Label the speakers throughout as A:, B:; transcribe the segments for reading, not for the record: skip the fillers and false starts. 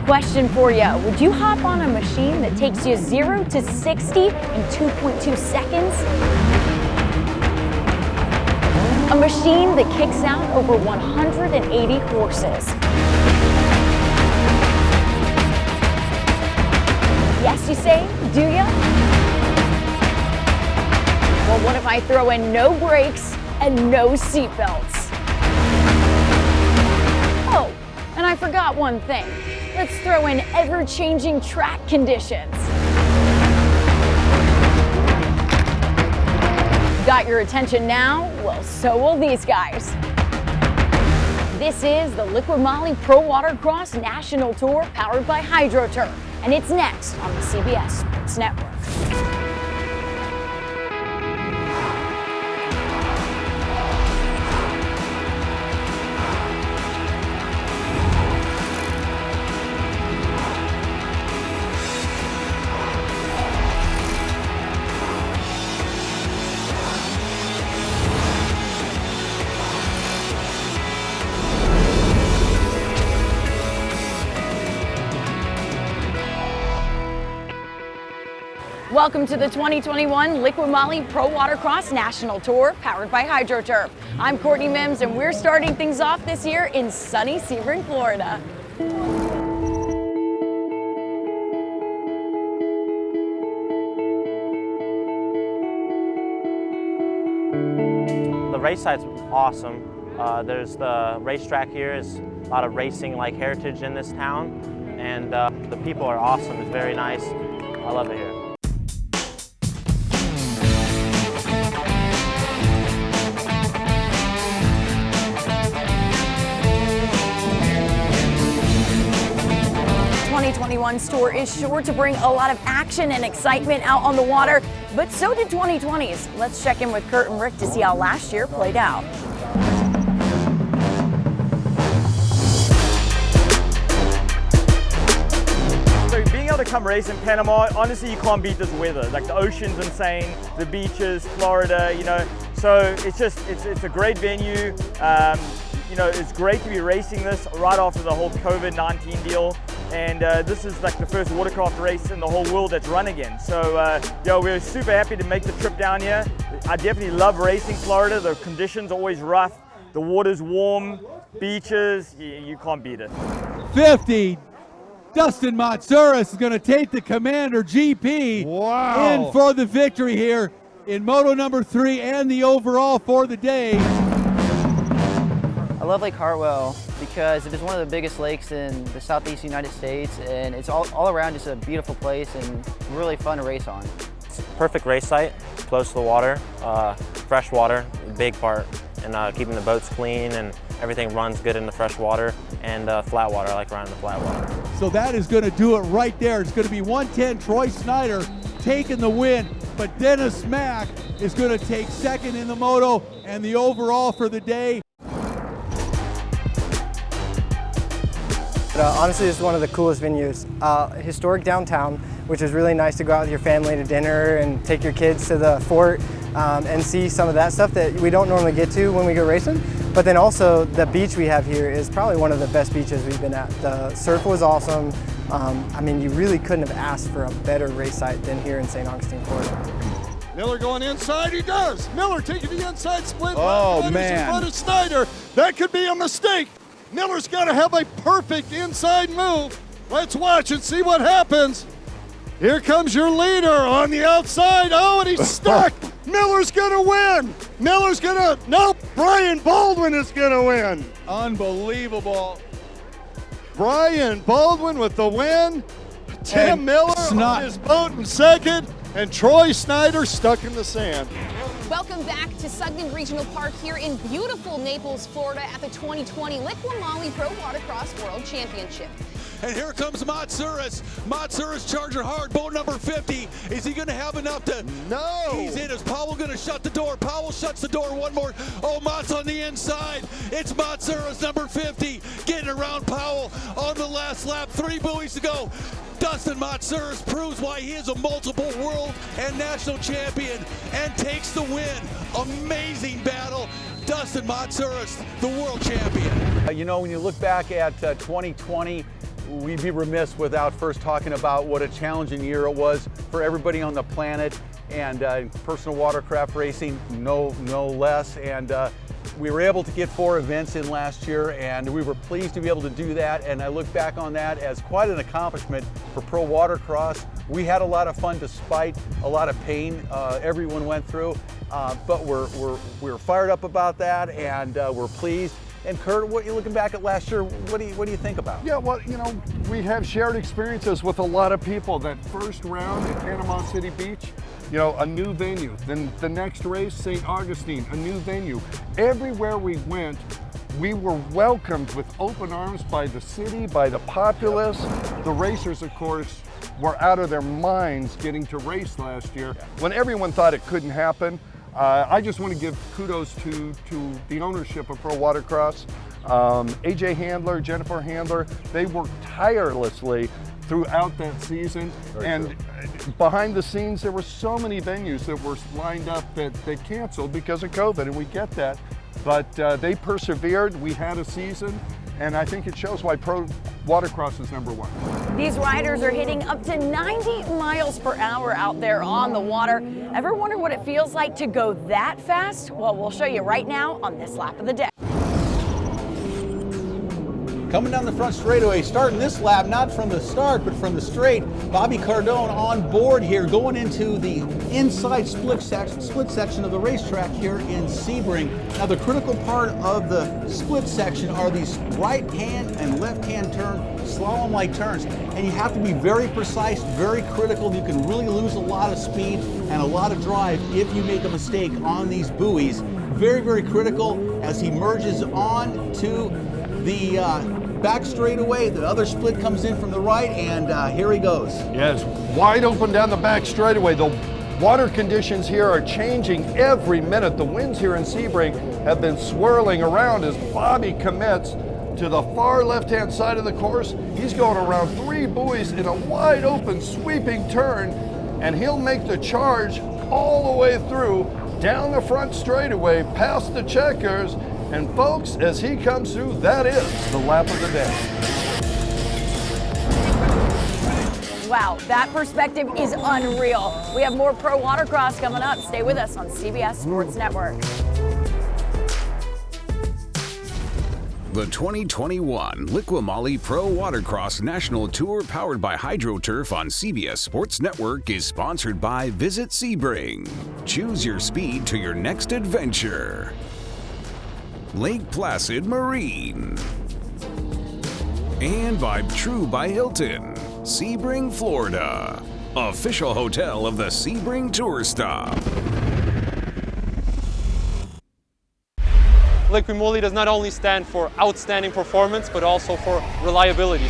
A: Question for you. Would you hop on a machine that takes you 0 to 60 in 2.2 seconds? A machine that kicks out over 180 horses. Yes, you say, do ya? Well, what if I throw in no brakes and no seatbelts? Oh, and I forgot one thing. Let's throw in ever-changing track conditions. Got your attention now? Well, so will these guys. This is the Liquid Moly Pro WaterCross National Tour powered by HydroTurf, and it's next on the CBS Sports Network. Welcome to the 2021 Liquid Moly Pro WaterCross National Tour, powered by HydroTurf. I'm Courtney Mims, and we're starting things off this year in sunny Sebring, Florida.
B: The race site's awesome. There's the racetrack here. Is a lot of racing like heritage in this town, and the people are awesome. It's very nice. I love it here.
A: The 2021's tour is sure to bring a lot of action and excitement out on the water, but so did 2020's. Let's check in with Kurt and Rick to see how last year played out.
C: So being able to come race in Panama, honestly, you can't beat this weather. Like, the ocean's insane, the beaches, Florida, you know. So it's just, it's a great venue. You know, it's great to be racing this right after the whole COVID-19 deal. And this is like the first watercraft race in the whole world that's run again. So yeah, we're super happy to make the trip down here. I definitely love racing Florida. The conditions are always rough. The water's warm, beaches, you can't beat it.
D: 50, Dustin Matsouras is going to take the Commander GP in for the victory here in Moto number 3 and the overall for the day.
E: I love Lake Hartwell because it is one of the biggest lakes in the southeast United States, and it's all around just a beautiful place and really fun to race on.
B: It's a perfect race site, close to the water, fresh water, big part, and keeping the boats clean, and everything runs good in the fresh water, and flat water. I like riding the flat water.
D: So that is going to do it right there. It's going to be 110 Troy Snyder taking the win, but Dennis Mack is going to take second in the moto and the overall for the day.
F: Honestly, it's one of the coolest venues. Historic downtown, which is really nice to go out with your family to dinner and take your kids to the fort and see some of that stuff that we don't normally get to when we go racing. But then also the beach we have here is probably one of the best beaches we've been at. The surf was awesome. I mean, you really couldn't have asked for a better race site than here in St. Augustine, Florida.
G: Miller going inside, he does. Miller taking the inside split.
D: Oh, man.
G: In front of Snyder. That could be a mistake. Miller's got to have a perfect inside move. Let's watch and see what happens. Here comes your leader on the outside. Oh, and he's stuck. Miller's going to win. Miller's going to, nope, Brian Baldwin is going to win.
D: Unbelievable.
G: Brian Baldwin with the win. Tim Miller on his boat in second. And Troy Snyder stuck in the sand.
H: Welcome back to Sugden Regional Park here in beautiful Naples, Florida at the 2020 Liquid Moly Pro WaterCross World Championship.
I: And here comes Matsouras. Matsouras charging hard, boat number 50. Is he going to have enough to?
G: No.
I: He's in. Is Powell going to shut the door? Powell shuts the door one more. Oh, Mats on the inside. It's Matsouras, number 50, getting around Powell on the last lap. 3 buoys to go. Dustin Matsouras proves why he is a multiple world and national champion and takes the win. Amazing battle. Dustin Matsouras, the world champion.
J: You know, when you look back at 2020, we'd be remiss without first talking about what a challenging year it was for everybody on the planet, and personal watercraft racing no less. And we were able to get 4 events in last year, and we were pleased to be able to do that. And I look back on that as quite an accomplishment for pro watercross. We had a lot of fun despite a lot of pain everyone went through, but we're fired up about that, and we're pleased. And Kurt, what you looking back at last year, what do you think about?
G: Yeah, well, you know, we have shared experiences with a lot of people. That first round at Panama City Beach, you know, a new venue. Then the next race, St. Augustine, a new venue. Everywhere we went, we were welcomed with open arms by the city, by the populace. The racers, of course, were out of their minds getting to race last year when everyone thought it couldn't happen. I just want to give kudos to the ownership of Pro Watercross. AJ Handler, Jennifer Handler, they worked tirelessly throughout that season. And behind the scenes, there were so many venues that were lined up that canceled because of COVID, and we get that. But they persevered. We had a season, and I think it shows why Pro Watercross is #1.
A: These riders are hitting up to 90 miles per hour out there on the water. Ever wonder what it feels like to go that fast? Well, we'll show you right now on this lap of the day.
K: Coming down the front straightaway, starting this lap, not from the start, but from the straight. Bobby Cardone on board here, going into the inside split section of the racetrack here in Sebring. Now, the critical part of the split section are these right-hand and left-hand turn, slalom-like turns. And you have to be very precise, very critical. You can really lose a lot of speed and a lot of drive if you make a mistake on these buoys. Very, very critical as he merges on to the back straightaway. The other split comes in from the right, and here he goes.
G: Yes, wide open down the back straightaway. The water conditions here are changing every minute. The winds here in Sebring have been swirling around as Bobby commits to the far left-hand side of the course. He's going around 3 buoys in a wide open sweeping turn, and he'll make the charge all the way through, down the front straightaway, past the checkers. And folks, as he comes through, that is the lap of the day.
A: Wow, that perspective is unreal. We have more Pro Watercross coming up. Stay with us on CBS Sports Network.
L: The 2021 Liqui-Moly Pro Watercross National Tour, powered by HydroTurf on CBS Sports Network, is sponsored by Visit Sebring. Choose your speed to your next adventure. Lake Placid Marine. And by True by Hilton, Sebring, Florida. Official hotel of the Sebring Tour Stop.
M: Liqui-Moly does not only stand for outstanding performance, but also for reliability.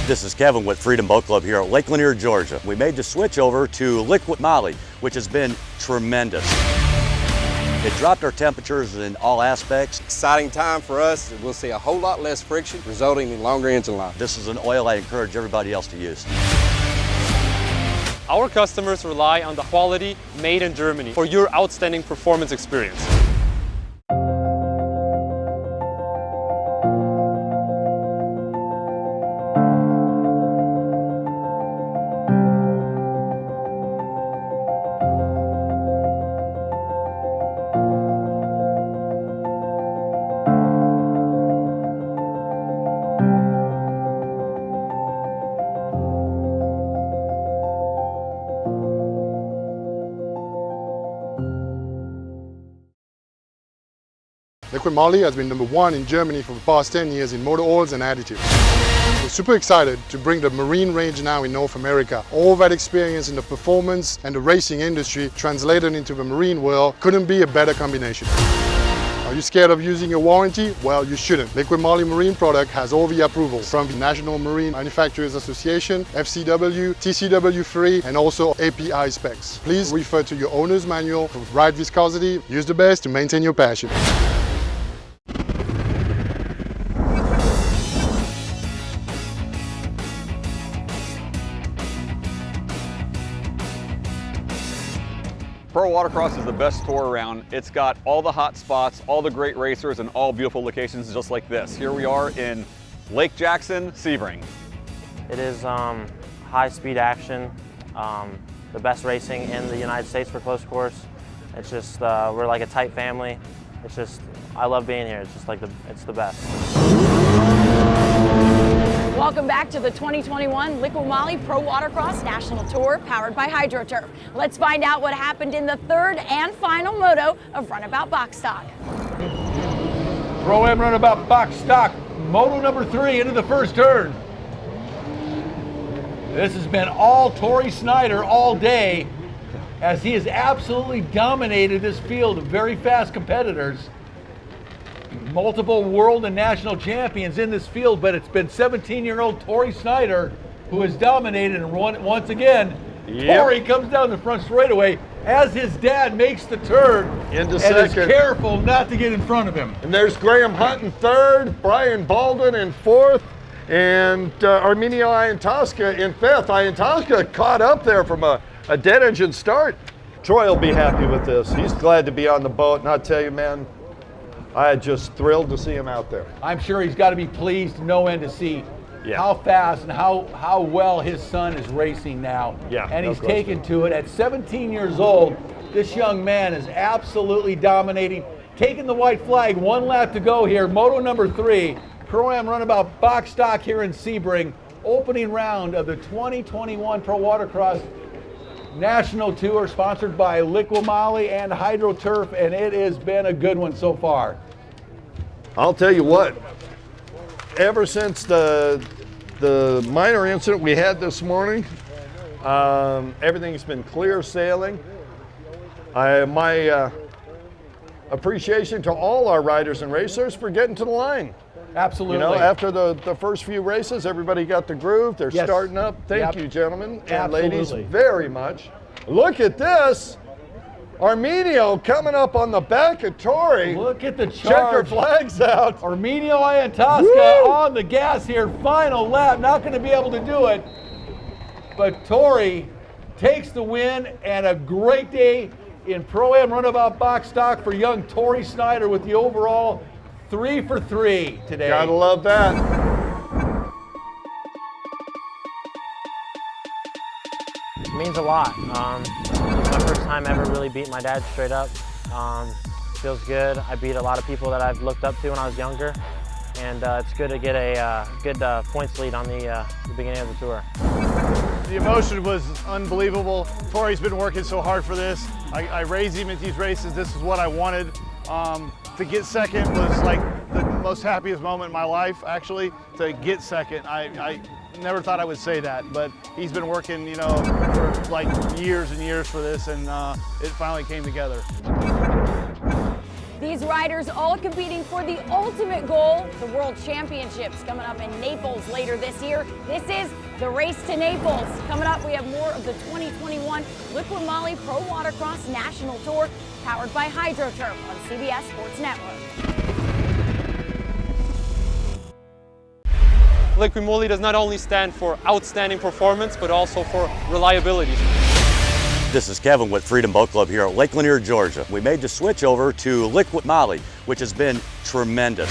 N: This is Kevin with Freedom Boat Club here at Lake Lanier, Georgia. We made the switch over to Liqui-Moly, which has been tremendous. It dropped our temperatures in all aspects.
O: Exciting time for us. We'll see a whole lot less friction, resulting in longer engine life.
N: This is an oil I encourage everybody else to use.
M: Our customers rely on the quality made in Germany for your outstanding performance experience.
P: Liqui-Moly has been #1 in Germany for the past 10 years in motor oils and additives. We're super excited to bring the marine range now in North America. All that experience in the performance and the racing industry translated into the marine world couldn't be a better combination. Are you scared of using your warranty? Well, you shouldn't. Liqui-Moly Marine product has all the approvals from the National Marine Manufacturers Association, FCW, TCW3, and also API specs. Please refer to your owner's manual for the right viscosity. Use the best to maintain your passion.
J: Pro Watercross is the best tour around. It's got all the hot spots, all the great racers, and all beautiful locations just like this. Here we are in
Q: Lake Jackson, Sebring.
B: It is high-speed action, the best racing in the United States for close course. It's just, we're like a tight family. It's just, I love being here. It's just like it's the best.
A: Welcome back to the 2021 Liqui Moly Pro Watercross National Tour powered by HydroTurf. Let's find out what happened in the third and final moto of Runabout Box Stock.
R: Pro-Am Runabout Box Stock, moto number 3 into the first turn. This has been all Torrey Snyder all day, as he has absolutely dominated this field of very fast competitors. Multiple world and national champions in this field, but it's been 17-year-old Torrey Snyder who has dominated, and once again, Torrey comes down the front straightaway as his dad makes the turn
G: into
R: and is
G: second.
R: careful not to get in front of him.
G: And there's Graham Hunt in third, Brian Baldwin in fourth, and Arminio Iantoska in fifth. Iantoska caught up there from a dead engine start. Troy will be happy with this. He's glad to be on the boat, and I'll tell you, man, I'm just thrilled to see him out there.
R: I'm sure he's got to be pleased no end to see how fast and how well his son is racing now.
G: Yeah,
R: and
G: no
R: he's
G: question.
R: taken to it. At 17 years old, this young man is absolutely dominating, taking the white flag. 1 lap to go here. Moto number 3, Pro-Am Runabout Box Stock here in Sebring. Opening round of the 2021 Pro Watercross National Tour, sponsored by Liqui Moly and HydroTurf, and it has been a good one so far.
G: I'll tell you what, ever since the minor incident we had this morning, everything's been clear sailing. My appreciation to all our riders and racers for getting to the line.
R: Absolutely.
G: You know, after the first few races, everybody got the groove. They're starting up. Thank you, gentlemen and ladies, very much. Look at this. Arminio coming up on the back of Torrey.
R: Look at the
G: checker
R: charge.
G: flags out.
R: Arminio Iantoska on the gas here. Final lap. Not going to be able to do it. But Torrey takes the win, and a great day in Pro-Am Runabout Box Stock for young Torrey Snyder with the overall 3 for 3 today.
G: Gotta love that.
B: It means a lot. It's my first time ever really beating my dad straight up. Feels good. I beat a lot of people that I've looked up to when I was younger, and it's good to get a good points lead on the beginning of the tour.
S: The emotion was unbelievable. Torrey's been working so hard for this. I raised him at these races. This is what I wanted. To get second was like the most happiest moment in my life, actually. To get second, I never thought I would say that, but he's been working, you know, for like years and years for this, and it finally came together.
A: These riders all competing for the ultimate goal, the World Championships, coming up in Naples later this year. This is the Race to Naples. Coming up, we have more of the 2021 Liqui Moly Pro Watercross National Tour, powered by HydroTurf on CBS Sports Network.
M: Liqui Moly does not only stand for outstanding performance, but also for reliability.
N: This is Kevin with Freedom Boat Club here at Lake Lanier, Georgia. We made the switch over to Liqui Moly, which has been tremendous.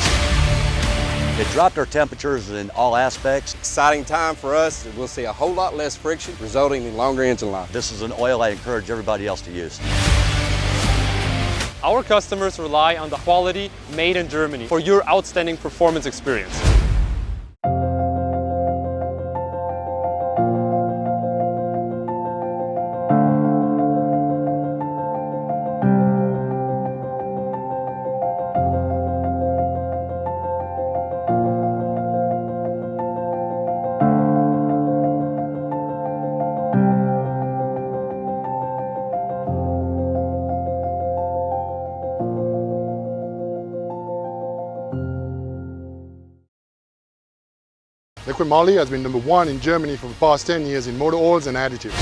N: It dropped our temperatures in all aspects.
O: Exciting time for us. We'll see a whole lot less friction, resulting in longer engine life.
N: This is an oil I encourage everybody else to use.
M: Our customers rely on the quality made in Germany for your outstanding performance experience.
P: Liqui Moly has been #1 in Germany for the past 10 years in motor oils and additives.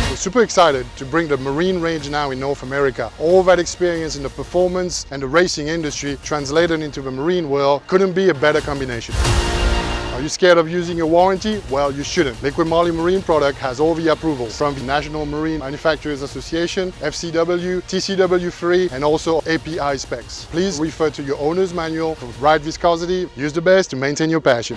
P: We're super excited to bring the marine range now in North America. All that experience in the performance and the racing industry translated into the marine world couldn't be a better combination. Are you scared of using your warranty? Well, you shouldn't. Liquid Moly Marine product has all the approvals from the National Marine Manufacturers Association, FCW, TCW3, and also API specs. Please refer to your owner's manual for right viscosity. Use the best to maintain your passion.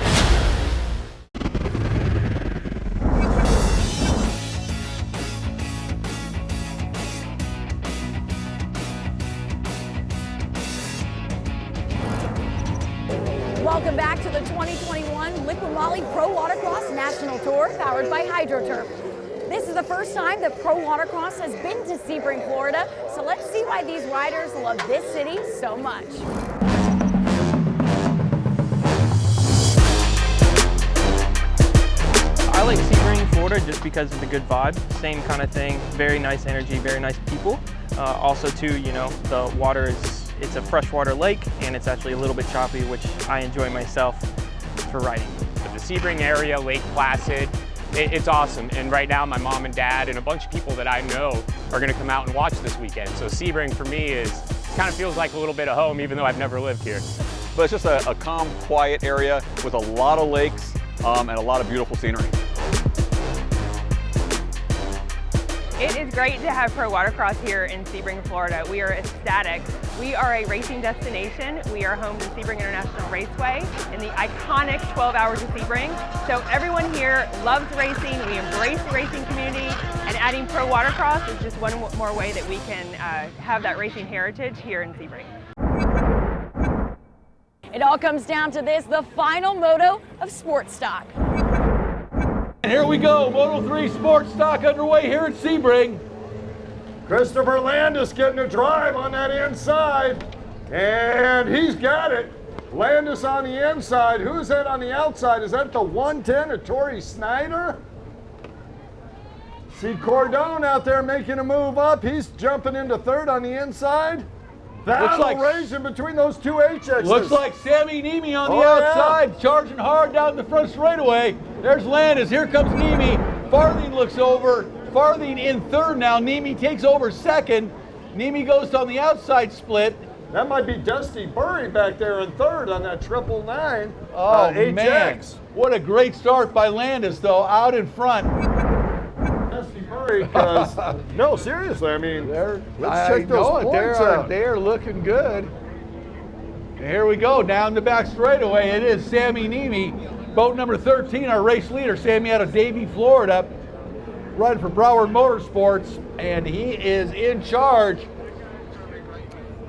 A: Welcome back to the 2021 Liquid Moly Pro WaterCross National Tour, powered by HydroTurf. This is the first time that Pro WaterCross has been to Sebring, Florida, so let's see why these riders love this city so much.
Q: I like Sebring, Florida, just because of the good vibe. Same kind of thing, very nice energy, very nice people. Also too, you know, the water it's a freshwater lake, and it's actually a little bit choppy, which I enjoy myself for riding.
T: The Sebring area, Lake Placid, it's awesome. And right now, my mom and dad and a bunch of people that I know are gonna come out and watch this weekend. So Sebring for me kind of feels like a little bit of home, even though I've never lived here.
J: But it's just a calm, quiet area with a lot of lakes and a lot of beautiful scenery.
U: It is great to have Pro WaterCross here in Sebring, Florida. We are ecstatic. We are a racing destination. We are home to Sebring International Raceway and the iconic 12 Hours of Sebring. So everyone here loves racing. We embrace the racing community, and adding Pro WaterCross is just one more way that we can have that racing heritage here in Sebring.
A: It all comes down to this, the final moto of Sports Stock.
R: And here we go, Moto3 Sports Stock underway here at Sebring.
G: Christopher Landis getting a drive on that inside, and he's got it. Landis on the inside. Who's that on the outside? Is that the 110 of Torrey Snyder? See Cordone out there making a move up. He's jumping into third on the inside. Battle raging between those two HXs.
R: Looks like Sammy Niemi on the outside, charging hard down the front straightaway. There's Landis, here comes Niemi. Farthing looks over, Farthing in third now. Niemi takes over second. Niemi goes on the outside split.
G: That might be Dusty Burry back there in third on that 999
R: Oh
G: HX.
R: man, what a great start by Landis though, out in front.
G: Dusty Burry, because, no, seriously, I mean, let's check those points out.
R: They are looking good. And here we go, down the back straightaway. It is Sammy Niemi, boat number 13, our race leader. Sammy out of Davie, Florida, riding for Broward Motorsports, and he is in charge.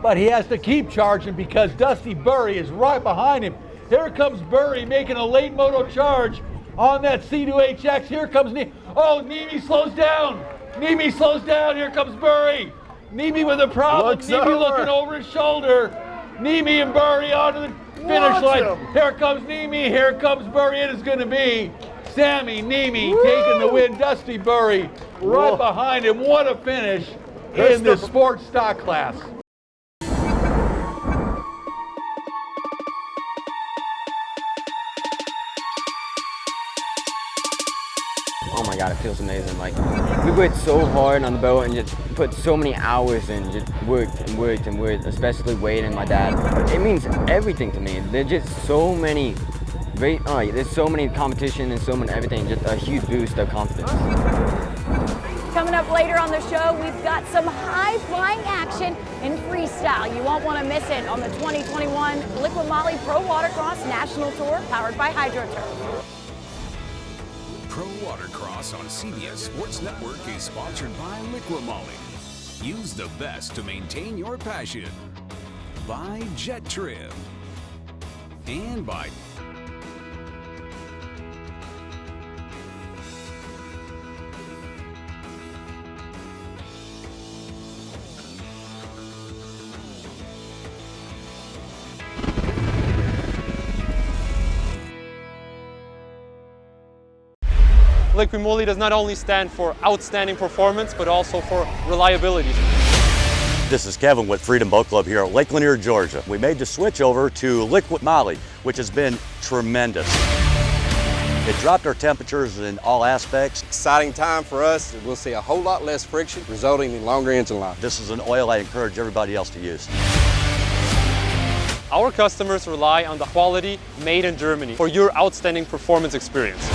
R: But he has to keep charging because Dusty Burry is right behind him. Here comes Burry making a late moto charge on that C2HX. Here comes Niemi. Oh, Niemi slows down. Niemi slows down. Here comes Burry. Niemi with a problem. Niemi looking over his shoulder. Niemi and Burry onto the finish line. Here comes Niemi. Here comes Burry. It is going to be Sammy Niemi taking the win. Dusty Burry right behind him. What a finish in the sports stock class.
V: Oh my God, it feels amazing. Like, we worked so hard on the boat and just put so many hours in, just worked and worked and worked, especially Wade and my dad. It means everything to me. There's just so many, there's so many competition and so many everything, just a huge boost of confidence.
A: Coming up later on the show, we've got some high-flying action in freestyle. You won't want to miss it on the 2021 Liquid Moly Pro WaterCross National Tour, powered by HydroTurf.
L: Pro WaterCross on CBS Sports Network is sponsored by Liquid Moly. Use the best to maintain your passion. By Jet Trip. And by
M: Liquid Moly does not only stand for outstanding performance, but also for reliability.
N: This is Kevin with Freedom Boat Club here at Lake Lanier, Georgia. We made the switch over to Liquid Moly, which has been tremendous. It dropped our temperatures in all aspects.
O: Exciting time for us. We'll see a whole lot less friction, resulting in longer engine life.
N: This is an oil I encourage everybody else to use.
M: Our customers rely on the quality made in Germany for your outstanding performance experience.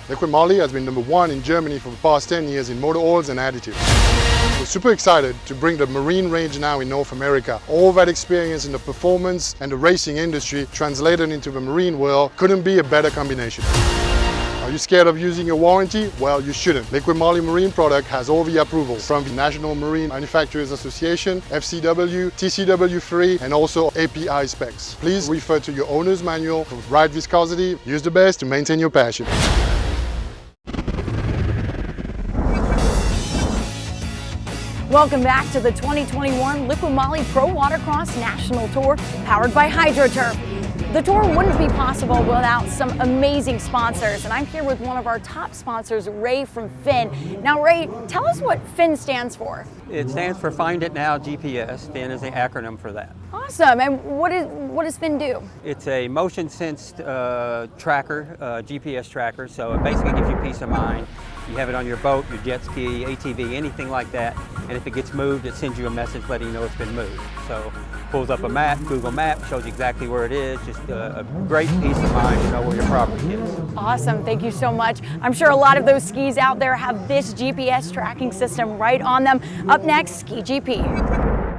P: Liquid Moly has been #1 in Germany for the past 10 years in motor oils and additives. We're super excited to bring the marine range now in North America. All that experience in the performance and the racing industry translated into the marine world couldn't be a better combination. Are you scared of using your warranty? Well, you shouldn't. Liquid Moly Marine product has all the approvals from the National Marine Manufacturers Association, FCW, TCW3, and also API specs. Please refer to your owner's manual for the right viscosity. Use the best to maintain your passion.
A: Welcome back to the 2021 Liquid Moly Pro WaterCross National Tour, powered by HydroTurf. The tour wouldn't be possible without some amazing sponsors, and I'm here with one of our top sponsors, Ray from Finn. Now, Ray, tell us what Finn stands for.
C: It stands for Find It Now GPS. Finn is the acronym for that.
A: Awesome. And what does Finn do?
C: It's a motion-sensed tracker, GPS tracker, so it basically gives you peace of mind. You have it on your boat, your jet ski, ATV, anything like that, and if it gets moved, it sends you a message letting you know it's been moved. So pulls up a map, Google Map, shows you exactly where it is, just a great peace of mind to know where your property is.
A: Awesome, thank you so much. I'm sure a lot of those skis out there have this GPS tracking system right on them. Up next, Ski GP.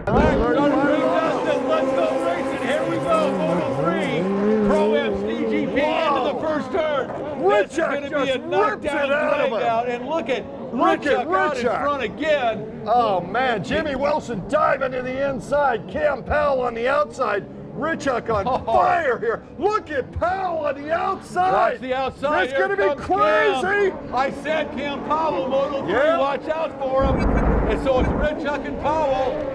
R: All right, let's go racing. Here we go, Moto 3. Pro-Am Ski GP into the first turn. This is going to be a knockdown drag-out, and look at Richard out in front again.
G: Oh man, Jimmy Wilson diving to the inside, Cam Powell on the outside. Richuk on fire here. Look at Powell on the outside.
R: Watch the outside.
G: It's going to be crazy.
R: Cam. I said Cam Powell, Moto 3, watch out for him. And so it's Richuk and Powell.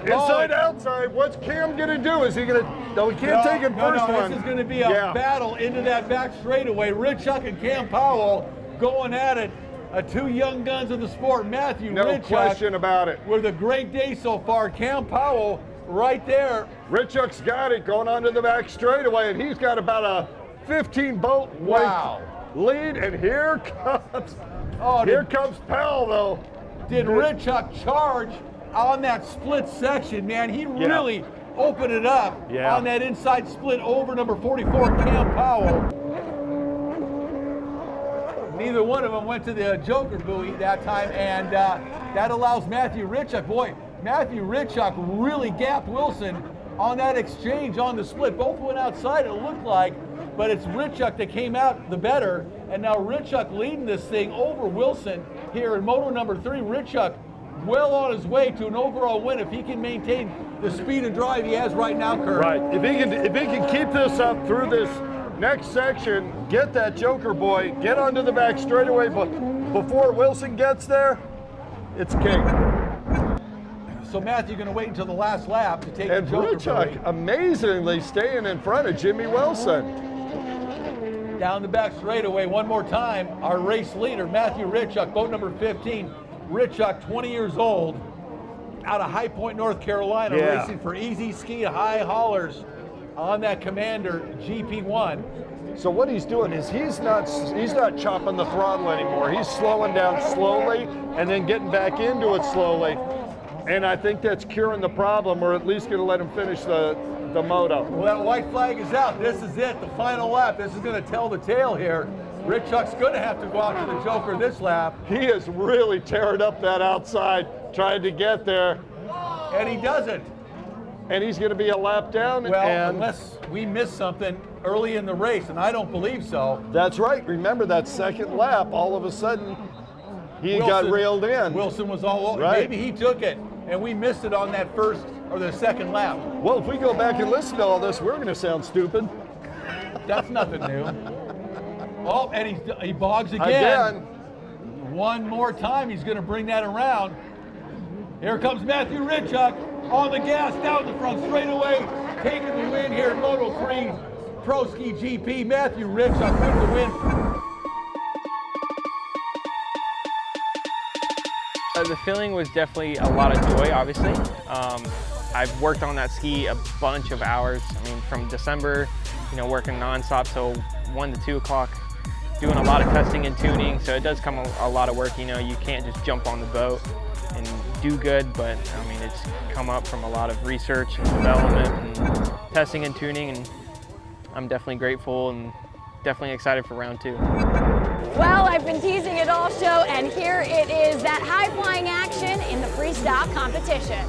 G: Inside, outside, what's Cam going to do? Is he going to, no, he can't take it first one.
R: This is going to be a battle into that back straightaway. Richuk and Cam Powell going at it. Two young guns of the sport. Matthew
G: No
R: Richuk,
G: question about it.
R: With a great day so far. Cam Powell right there.
G: Richuk's got it going onto the back straightaway, and he's got about a 15-boat lead, and here comes, here comes Powell, though.
R: Did Richuk charge on that split section, man? He really opened it up on that inside split over number 44, Cam Powell. Neither one of them went to the Joker buoy that time, and that allows Matthew Richuk. Boy, Matthew Richuk really gapped Wilson on that exchange on the split. Both went outside, it looked like, but it's Richuk that came out the better, and now Richuk leading this thing over Wilson here in Moto number 3. Richuk well on his way to an overall win if he can maintain the speed and drive he has right now, Kurt.
G: Right, if he can keep this up through this next section, get that Joker boy, get onto the back straightaway, but before Wilson gets there, it's king.
R: So Matthew going to wait until the last lap to take
G: and
R: the Joker
G: Richuk amazingly staying in front of Jimmy Wilson.
R: Down the back straightaway one more time, our race leader, Matthew Richuk, boat number 15. Richuk, 20 years old, out of High Point, North Carolina, racing for Easy Ski High Haulers on that Commander GP1.
G: So what he's doing is he's not chopping the throttle anymore. He's slowing down slowly and then getting back into it slowly. And I think that's curing the problem, or at least going to let him finish the moto.
R: Well, that white flag is out. This is it, the final lap. This is going to tell the tale here. Richuk's going to have to go out to the Joker this lap.
G: He is really tearing up that outside, trying to get there.
R: And he doesn't.
G: And he's going to be a lap down.
R: Well, unless we miss something early in the race, and I don't believe so.
G: That's right. Remember that second lap, all of a sudden, he got railed in.
R: Wilson was all over.
G: Right.
R: Maybe he took it, and we missed it on that first or the second lap.
G: Well, if we go back and listen to all this, we're going to sound stupid.
R: That's nothing new. Oh, and he bogs again. One more time, he's going to bring that around. Here comes Matthew Richuk. on the gas down the front straightaway, taking the win here in Moto 3 Pro Ski GP. Matthew Rich on the win.
Q: The feeling was definitely a lot of joy, obviously. I've worked on that ski a bunch of hours. I mean, from December, working nonstop till 1 to 2 o'clock, doing a lot of testing and tuning. So it does come a lot of work. You can't just jump on the boat and do good, but I mean, it's come up from a lot of research and development and testing and tuning, and I'm definitely grateful and definitely excited for round 2.
A: Well, I've been teasing it all show, and here it is, that high-flying action in the freestyle competition.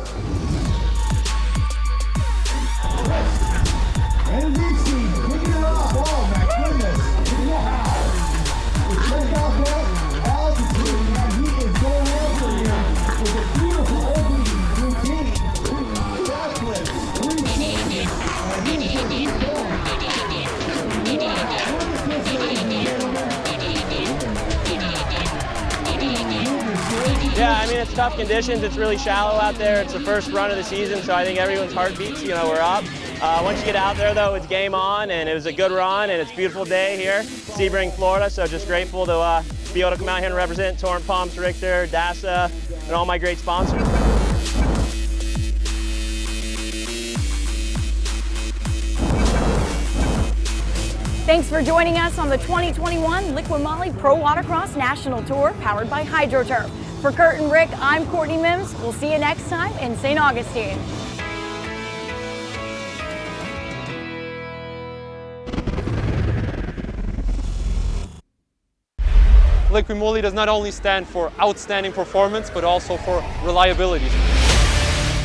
E: And we've seen picking it up. Oh my goodness. Wow. Check out that altitude, and he is going over here with a beautiful opening routine. Backflips, 360, and he's going.
B: Yeah, I mean, it's tough conditions. It's really shallow out there. It's the first run of the season, so I think everyone's heartbeats, we're up. Once you get out there, though, it's game on, and it was a good run, and it's a beautiful day here, Sebring, Florida, so just grateful to be able to come out here and represent Torrent Pumps, Richter, DASA, and all my great sponsors.
A: Thanks for joining us on the 2021 Liqui Moly Pro Watercross National Tour, powered by HydroTurf. For Kurt and Rick, I'm Courtney Mims. We'll see you next time in St. Augustine.
M: Liqui Moly does not only stand for outstanding performance, but also for reliability.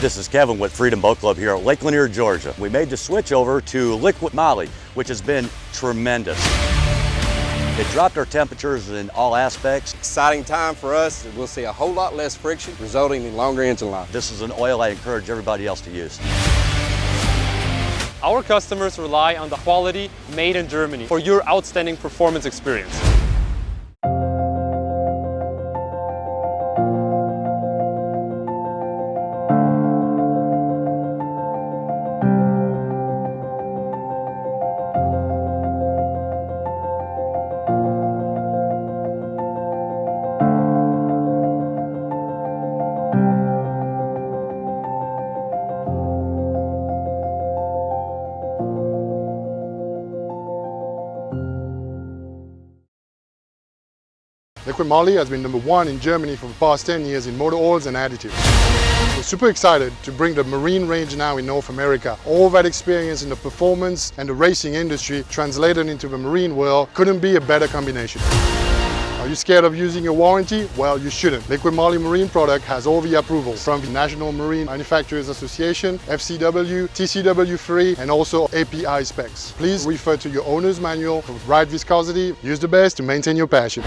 N: This is Kevin with Freedom Boat Club here at Lake Lanier, Georgia. We made the switch over to Liqui Moly, which has been tremendous. It dropped our temperatures in all aspects.
O: Exciting time for us. We'll see a whole lot less friction, resulting in longer engine life.
N: This is an oil I encourage everybody else to use.
M: Our customers rely on the quality made in Germany for your outstanding performance experience.
P: Liqui Moly has been #1 in Germany for the past 10 years in motor oils and additives. We're super excited to bring the marine range now in North America. All that experience in the performance and the racing industry translated into the marine world couldn't be a better combination. Are you scared of using your warranty? Well, you shouldn't. Liqui Moly Marine product has all the approvals from the National Marine Manufacturers Association, FCW, TCW3, and also API specs. Please refer to your owner's manual for right viscosity. Use the best to maintain your passion.